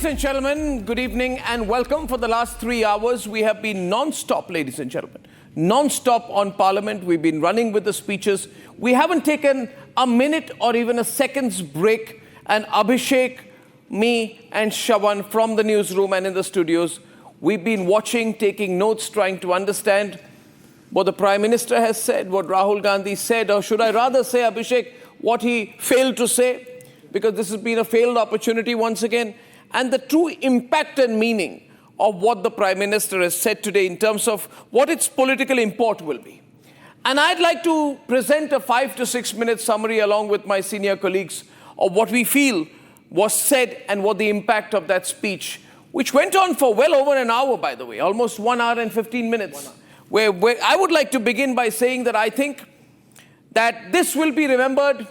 Ladies and gentlemen, good evening and welcome. For the last 3 hours, we have been non-stop, ladies and gentlemen. Non-stop on Parliament. We've been running with the speeches. We haven't taken a minute or even a second's break. And Abhishek, me and Shravan from the newsroom and in the studios, we've been watching, taking notes, trying to understand what the Prime Minister has said, what Rahul Gandhi said, or should I rather say, Abhishek, what he failed to say, because this has been a failed opportunity once again, and the true impact and meaning of what the Prime Minister has said today in terms of what its political import will be. And I'd like to present a 5 to 6 minute summary along with my senior colleagues of what we feel was said and what the impact of that speech, which went on for well over an hour, by the way, almost 1 hour and 15 minutes, where I would like to begin by saying that I think that this will be remembered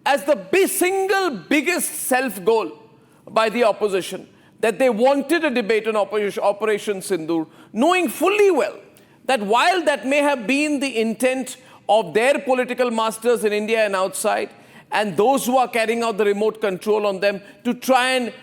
as the single biggest self-goal by the opposition, that they wanted a debate on Operation Sindoor, knowing fully well that while that may have been the intent of their political masters in India and outside, and those who are carrying out the remote control on them to try and,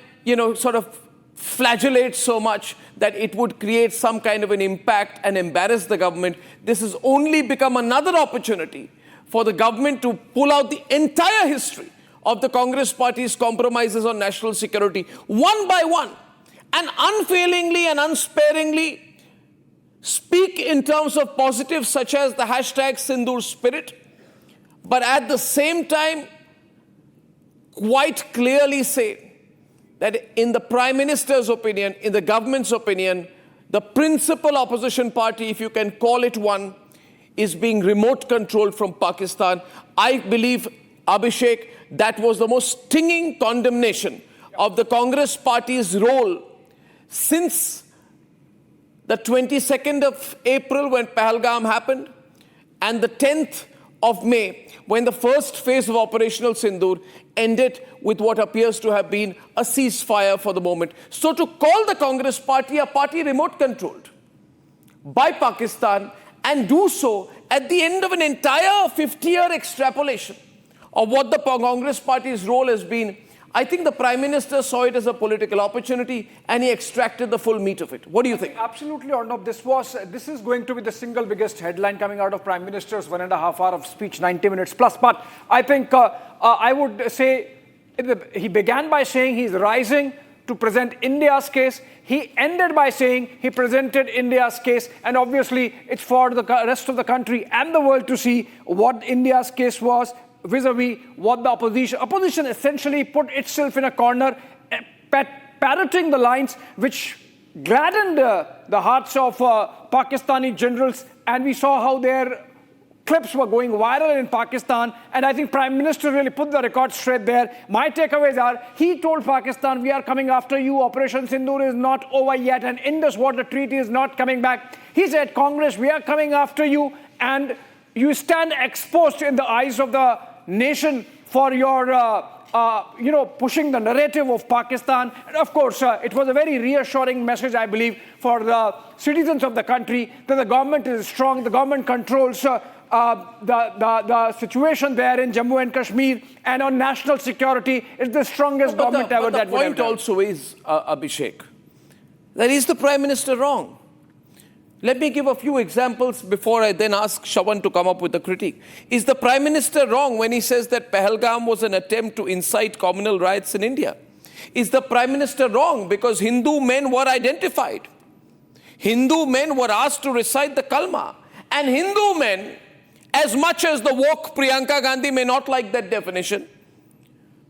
sort of flagellate so much that it would create some kind of an impact and embarrass the government, this has only become another opportunity for the government to pull out the entire history of the Congress party's compromises on national security, one by one, and unfailingly and unsparingly speak in terms of positives such as the hashtag Sindoor spirit, but at the same time, quite clearly say that in the Prime Minister's opinion, in the government's opinion, the principal opposition party, if you can call it one, is being remote controlled from Pakistan. I believe, Abhishek, that was the most stinging condemnation of the Congress party's role since the 22nd of April when Pahalgam happened and the 10th of May when the first phase of Operational Sindoor ended with what appears to have been a ceasefire for the moment. So to call the Congress party a party remote controlled by Pakistan and do so at the end of an entire 50-year extrapolation of what the Congress party's role has been, I think the Prime Minister saw it as a political opportunity and he extracted the full meat of it. What do you think? Absolutely, Arnab. This is going to be the single biggest headline coming out of Prime Minister's 1.5 hour of speech, 90 minutes plus. But I think I would say he began by saying he's rising to present India's case. He ended by saying he presented India's case. And obviously, it's for the rest of the country and the world to see what India's case was, vis-a-vis what the opposition essentially put itself in a corner, parroting the lines which gladdened the hearts of Pakistani generals, and we saw how their clips were going viral in Pakistan, and I think Prime Minister really put the record straight there. My takeaways are, he told Pakistan, we are coming after you, Operation Sindoor is not over yet, and Indus Water Treaty is not coming back. He said, Congress, we are coming after you, and you stand exposed in the eyes of the nation for your, pushing the narrative of Pakistan. And of course, it was a very reassuring message, I believe, for the citizens of the country that the government is strong, the government controls the situation there in Jammu and Kashmir, and on national security, it's the strongest government ever that would have done. The point also is, Abhishek, that is the Prime Minister wrong? Let me give a few examples before I then ask Shravan to come up with a critique. Is the Prime Minister wrong when he says that Pahalgam was an attempt to incite communal riots in India? Is the Prime Minister wrong because Hindu men were identified? Hindu men were asked to recite the Kalma. And Hindu men, as much as the woke Priyanka Gandhi may not like that definition,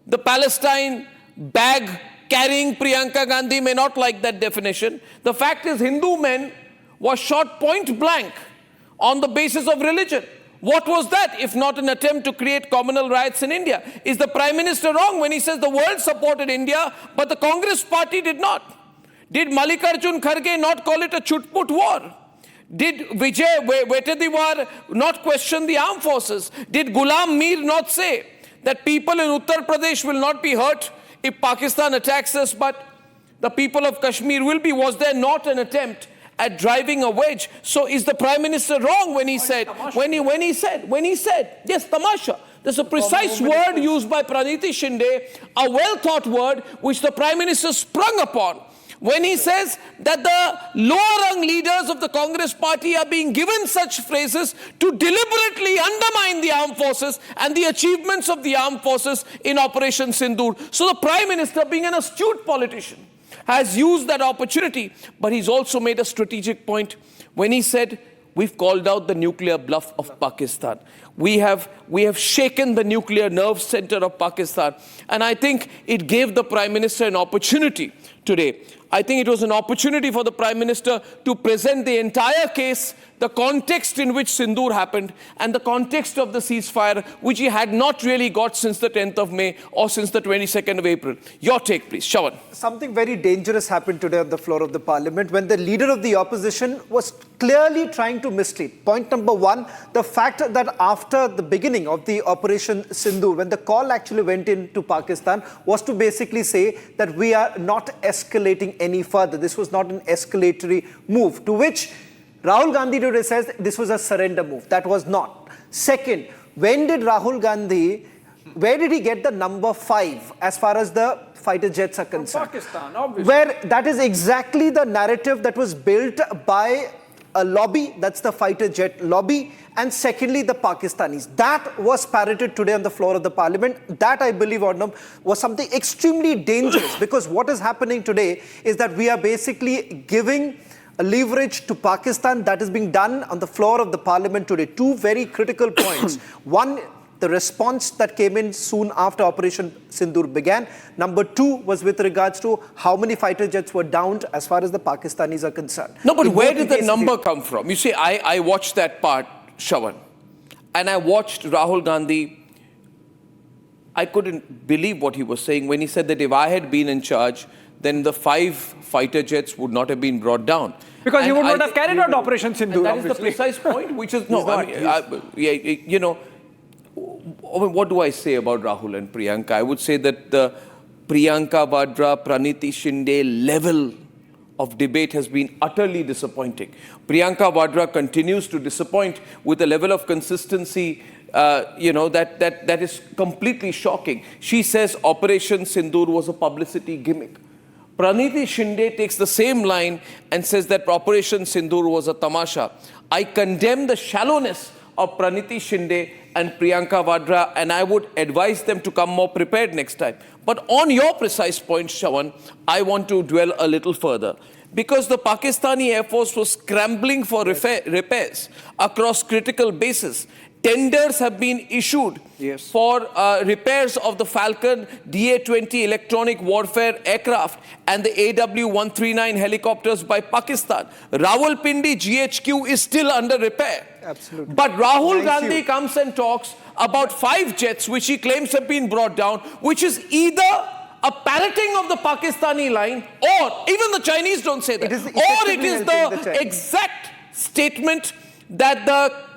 the Palestine bag carrying Priyanka Gandhi may not like that definition, the fact is Hindu men was shot point blank on the basis of religion. What was that if not an attempt to create communal riots in India? Is the Prime Minister wrong when he says the world supported India, but the Congress party did not? Did Mallikarjun Kharge not call it a chutput war? Did Vijay Vetediwar not question the armed forces? Did Ghulam Mir not say that people in Uttar Pradesh will not be hurt if Pakistan attacks us, but the people of Kashmir will be? Was there not an attempt at driving a wedge? So is the Prime Minister wrong when he said, yes, tamasha. There's a precise word used by Praniti Shinde, a well-thought word which the Prime Minister sprung upon when he says that the lower-rung leaders of the Congress party are being given such phrases to deliberately undermine the armed forces and the achievements of the armed forces in Operation Sindoor. So the Prime Minister, being an astute politician, has used that opportunity, but he's also made a strategic point when he said, we've called out the nuclear bluff of Pakistan. We have shaken the nuclear nerve center of Pakistan. And I think it gave the Prime Minister an opportunity today. I think it was an opportunity for the Prime Minister to present the entire case, the context in which Sindoor happened, and the context of the ceasefire, which he had not really got since the 10th of May or since the 22nd of April. Your take, please. Shravan. Something very dangerous happened today on the floor of the parliament when the leader of the opposition was clearly trying to mislead. Point number one, the fact that after the beginning of the Operation Sindoor, when the call actually went into Pakistan, was to basically say that we are not escalating any further. This was not an escalatory move, to which Rahul Gandhi today says this was a surrender move. That was not. Second, when did Rahul Gandhi, where did he get the number 5 as far as the fighter jets are concerned? From Pakistan, obviously. Where that is exactly the narrative that was built by a lobby, that's the fighter jet lobby, and secondly, the Pakistanis. That was parroted today on the floor of the parliament. That, I believe, Arnab, was something extremely dangerous because what is happening today is that we are basically giving a leverage to Pakistan. That is being done on the floor of the parliament today. Two very critical points. One, the response that came in soon after Operation Sindoor began. Number two was with regards to how many fighter jets were downed as far as the Pakistanis are concerned. No, but where did the number come from? You see, I watched that part, Shravan, and I watched Rahul Gandhi. I couldn't believe what he was saying when he said that if I had been in charge, then the 5 fighter jets would not have been brought down. Because he would not have carried out Operation Sindoor. That is the precise point, which is, no, I mean, you know, what do I say about Rahul and Priyanka? I would say that the Priyanka Vadra, Praniti Shinde level of debate has been utterly disappointing. Priyanka Vadra continues to disappoint with a level of consistency, that is completely shocking. She says Operation Sindoor was a publicity gimmick. Praniti Shinde takes the same line and says that Operation Sindoor was a tamasha. I condemn the shallowness of Praniti Shinde and Priyanka Vadra, and I would advise them to come more prepared next time. But on your precise point, Shravan, I want to dwell a little further. Because the Pakistani Air Force was scrambling for repairs across critical bases. Tenders have been issued for repairs of the Falcon Da-20 electronic warfare aircraft and the AW-139 helicopters by Pakistan. Rawalpindi GHQ is still under repair. Absolutely. But Rahul Gandhi comes and talks about 5 jets which he claims have been brought down, which is either a parroting of the Pakistani line, or even the Chinese don't say that, or it is the exact statement that the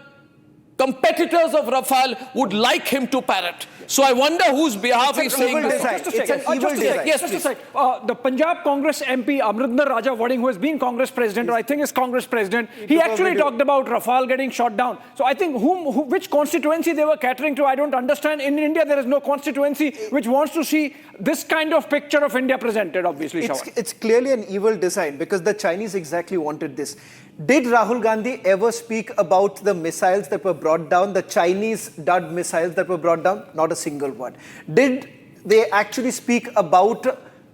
competitors of Rafale would like him to parrot. So I wonder whose behalf he's saying this. It's an evil design. Yes, just a sec. The Punjab Congress MP, Amrinder Raja Wading, who has been Congress president, or I think is Congress president, he actually talked about Rafale getting shot down. So I think which constituency they were catering to, I don't understand. In India, there is no constituency which wants to see this kind of picture of India presented, obviously. It's clearly an evil design because the Chinese exactly wanted this. Did Rahul Gandhi ever speak about the missiles that were brought down, the Chinese dud missiles that were brought down? Not a single word. Did they actually speak about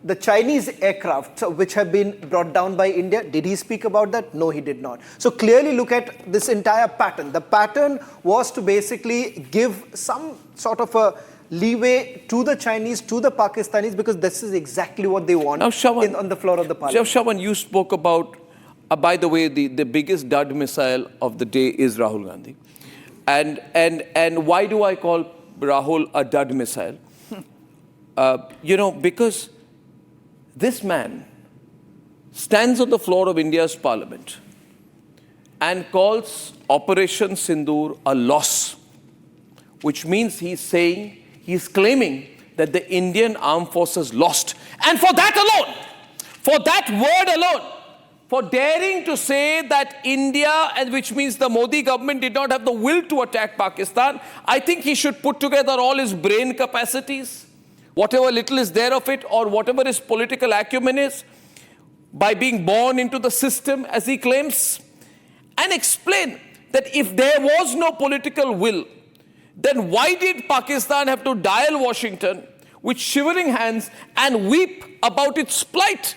the Chinese aircraft which have been brought down by India? Did he speak about that? No, he did not. So clearly look at this entire pattern. The pattern was to basically give some sort of a leeway to the Chinese, to the Pakistanis, because this is exactly what they want now, Shravan, on the floor of the parliament. Shravan, you spoke about, by the way, the biggest dud missile of the day is Rahul Gandhi. And why do I call Rahul a dud missile? Because this man stands on the floor of India's parliament and calls Operation Sindoor a loss, which means he's claiming that the Indian armed forces lost. And for that alone, for that word alone, for daring to say that India, and which means the Modi government, did not have the will to attack Pakistan. I think he should put together all his brain capacities, whatever little is there of it, or whatever his political acumen is, by being born into the system, as he claims, and explain that if there was no political will, then why did Pakistan have to dial Washington with shivering hands and weep about its plight?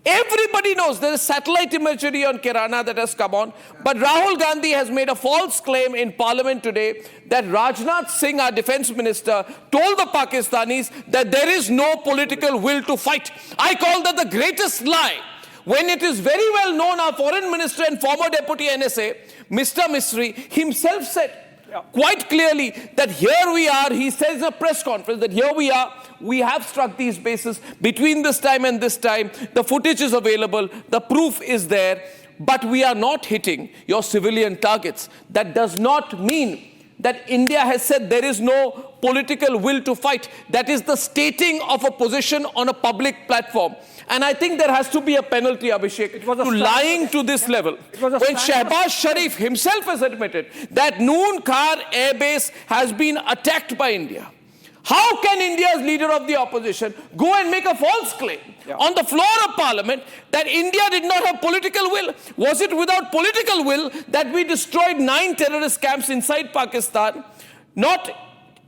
Everybody knows there is satellite imagery on Kirana that has come on, but Rahul Gandhi has made a false claim in parliament today that Rajnath Singh, our defense minister, told the Pakistanis that there is no political will to fight. I call that the greatest lie, when it is very well known our foreign minister and former deputy NSA, Mr. Misri, himself said quite clearly that here we are. He says in a press conference that here we are, we have struck these bases between this time and this time. The footage is available, the proof is there, but we are not hitting your civilian targets. That does not mean that India has said there is no political will to fight. That is the stating of a position on a public platform. And I think there has to be a penalty, Abhishek, to lying to this level. When Shehbaz Sharif himself has admitted that Noon Khar Air Base has been attacked by India, how can India's leader of the opposition go and make a false claim on the floor of parliament that India did not have political will? Was it without political will that we destroyed 9 terrorist camps inside Pakistan, not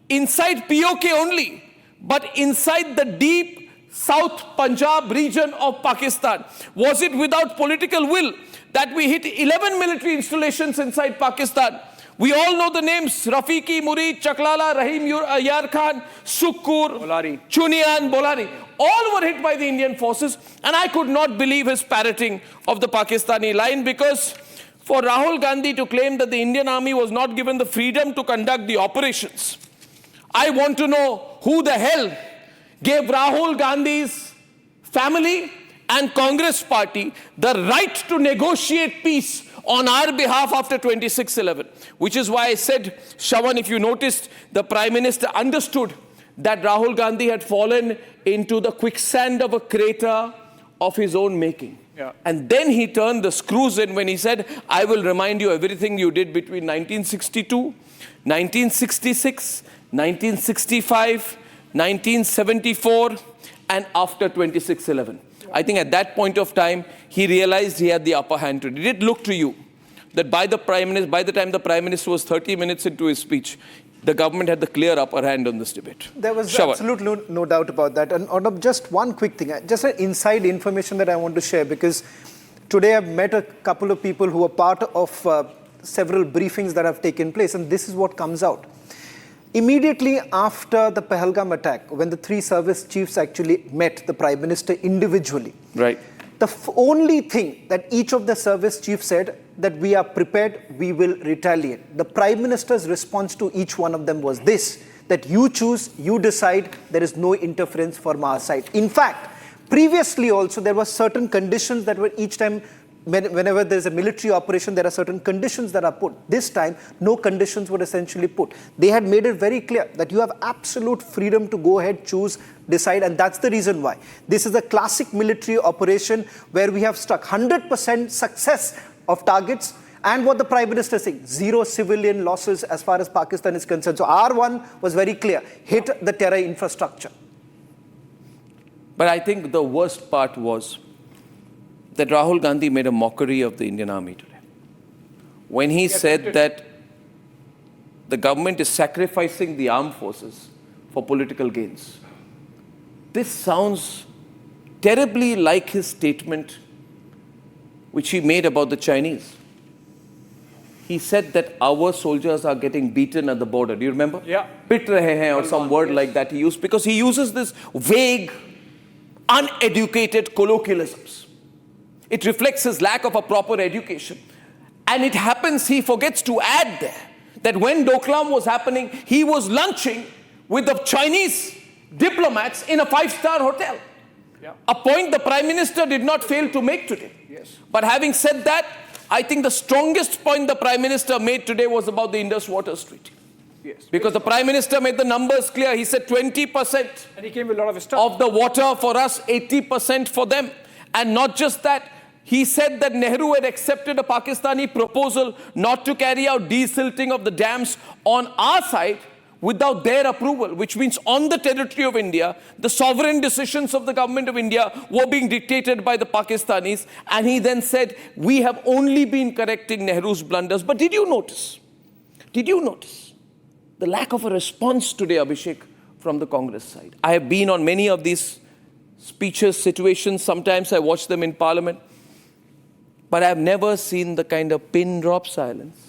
inside POK only, but inside the deep South Punjab region of Pakistan? Was it without political will that we hit 11 military installations inside Pakistan? We all know the names: Rafiqi, Murid, Chaklala, Rahim Yar Khan, Sukkur, Chunian, Bolari. All were hit by the Indian forces, and I could not believe his parroting of the Pakistani line, because for Rahul Gandhi to claim that the Indian army was not given the freedom to conduct the operations, I want to know who the hell gave Rahul Gandhi's family and Congress party the right to negotiate peace on our behalf after 26/11. Which is why I said, Shawan, if you noticed, the Prime Minister understood that Rahul Gandhi had fallen into the quicksand of a crater of his own making. And then he turned the screws in when he said, I will remind you everything you did between 1962, 1966, 1965, 1974, and after 26/11. I think at that point of time, he realized he had the upper hand. Did it look to you that by the time the Prime Minister was 30 minutes into his speech, the government had the clear upper hand on this debate? There was absolutely no doubt about that. And Arnab, just one quick thing, just an inside information that I want to share, because today I've met a couple of people who are part of several briefings that have taken place, and this is what comes out. Immediately after the Pahalgam attack, when the 3 service chiefs actually met the Prime Minister individually, right, the only thing that each of the service chiefs said, that we are prepared, we will retaliate. The Prime Minister's response to each one of them was this, that you choose, you decide, there is no interference from our side. In fact, previously also there were certain conditions that were each time, whenever there's a military operation, there are certain conditions that are put. This time, no conditions were essentially put. They had made it very clear that you have absolute freedom to go ahead, choose, decide, and that's the reason why. This is a classic military operation where we have struck 100% success of targets, and what the Prime Minister is saying, 0 civilian losses as far as Pakistan is concerned. So our one was very clear, hit the terror infrastructure. But I think the worst part was that Rahul Gandhi made a mockery of the Indian army today, when he said that the government is sacrificing the armed forces for political gains. This sounds terribly like his statement which he made about the Chinese. He said that our soldiers are getting beaten at the border. Do you remember? Yeah. Pit rahe hain, or some word like that he used, because he uses this vague, uneducated colloquialisms. It reflects his lack of a proper education. And it happens, he forgets to add there, that when Doklam was happening, he was lunching with the Chinese diplomats in a 5-star hotel. Yeah. A point the Prime Minister did not fail to make today. Yes. But having said that, I think the strongest point the Prime Minister made today was about the Indus Waters Treaty. Yes. Because the Prime Minister made the numbers clear. He said 20% and he came with a lot of stuff of the water for us, 80% for them. And not just that, he said that Nehru had accepted a Pakistani proposal not to carry out desilting of the dams on our side without their approval, which means on the territory of India, the sovereign decisions of the government of India were being dictated by the Pakistanis. And he then said, we have only been correcting Nehru's blunders. But did you notice the lack of a response today, Abhishek, from the Congress side? I have been on many of these speeches, situations. Sometimes I watch them in Parliament. But I've never seen the kind of pin drop silence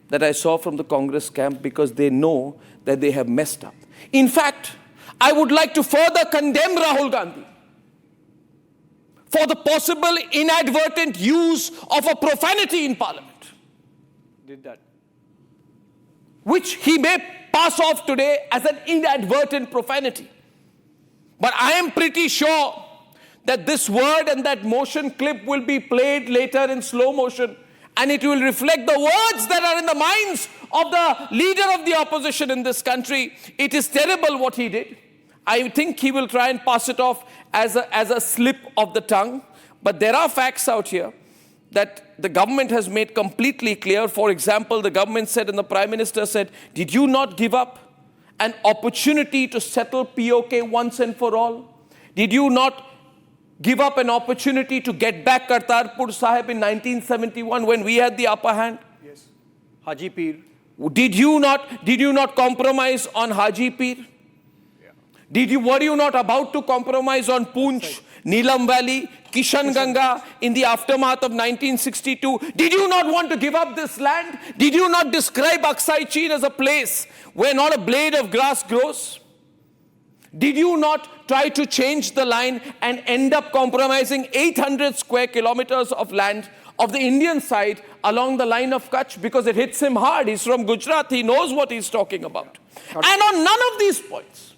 that I saw from the Congress camp, because they know that they have messed up. In fact, I would like to further condemn Rahul Gandhi for the possible inadvertent use of a profanity in Parliament. Did that. Which he may pass off today as an inadvertent profanity. But I am pretty sure that this word and that motion clip will be played later in slow motion, and it will reflect the words that are in the minds of the leader of the opposition in this country. It is terrible what he did. I think he will try and pass it off as a slip of the tongue. But there are facts out here that the government has made completely clear. For example, the government said, and the Prime Minister said, did you not give up an opportunity to settle POK once and for all? Did you not give up an opportunity to get back Kartarpur Sahib in 1971 when we had the upper hand? Yes. Haji Pir. Did you not compromise on Haji Pir? Yeah. Were you not about to compromise on Poonch, Neelam Valley, Kishan Ganga in the aftermath of 1962? Did you not want to give up this land? Did you not describe Aksai Chin as a place where not a blade of grass grows? Did you not try to change the line and end up compromising 800 square kilometers of land of the Indian side along the line of Kutch, because it hits him hard? He's from Gujarat. He knows what he's talking about. And on none of these points,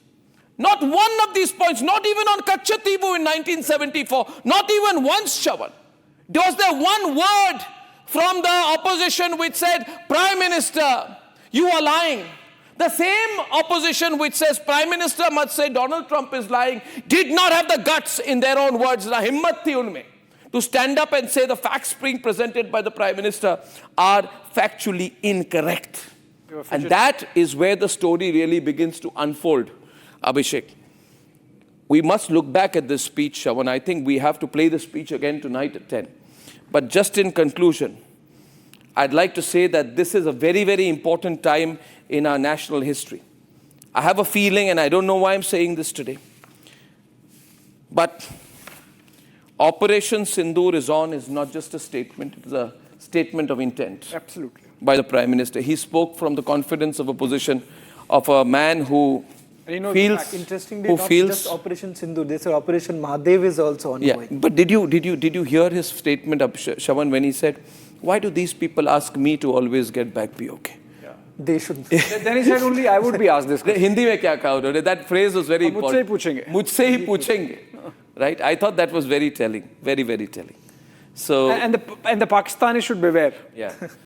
not one of these points, not even on Kachatibu in 1974, not even once, Chavan, was there one word from the opposition which said, Prime Minister, you are lying. The same opposition which says Prime Minister must say Donald Trump is lying did not have the guts, in their own words, na himmat thi unme, to stand up and say the facts being presented by the Prime Minister are factually incorrect. And that is where the story really begins to unfold, Abhishek. We must look back at this speech, Shawan. I think we have to play the speech again tonight at 10. But just in conclusion, I'd like to say that this is a very, very important time in our national history. I have a feeling, and I don't know why I'm saying this today, but Operation Sindoor is not just a statement, it's a statement of intent. Absolutely. By the Prime Minister. He spoke from the confidence of a position of a man who feels... Interestingly, not just Operation Sindoor, they say Operation Mahadev is also ongoing. Yeah, but did you hear his statement, Shawan, when he said, why do these people ask me to always get back POK? They should. Then he said only I would be asked this question. Hindi mein kya kaha unhone? That phrase was very important. Mujhse hi puchenge. Mujhse hi puchenge. Right? I thought that was very telling. Very, very telling. So, and the Pakistanis should beware. Yeah.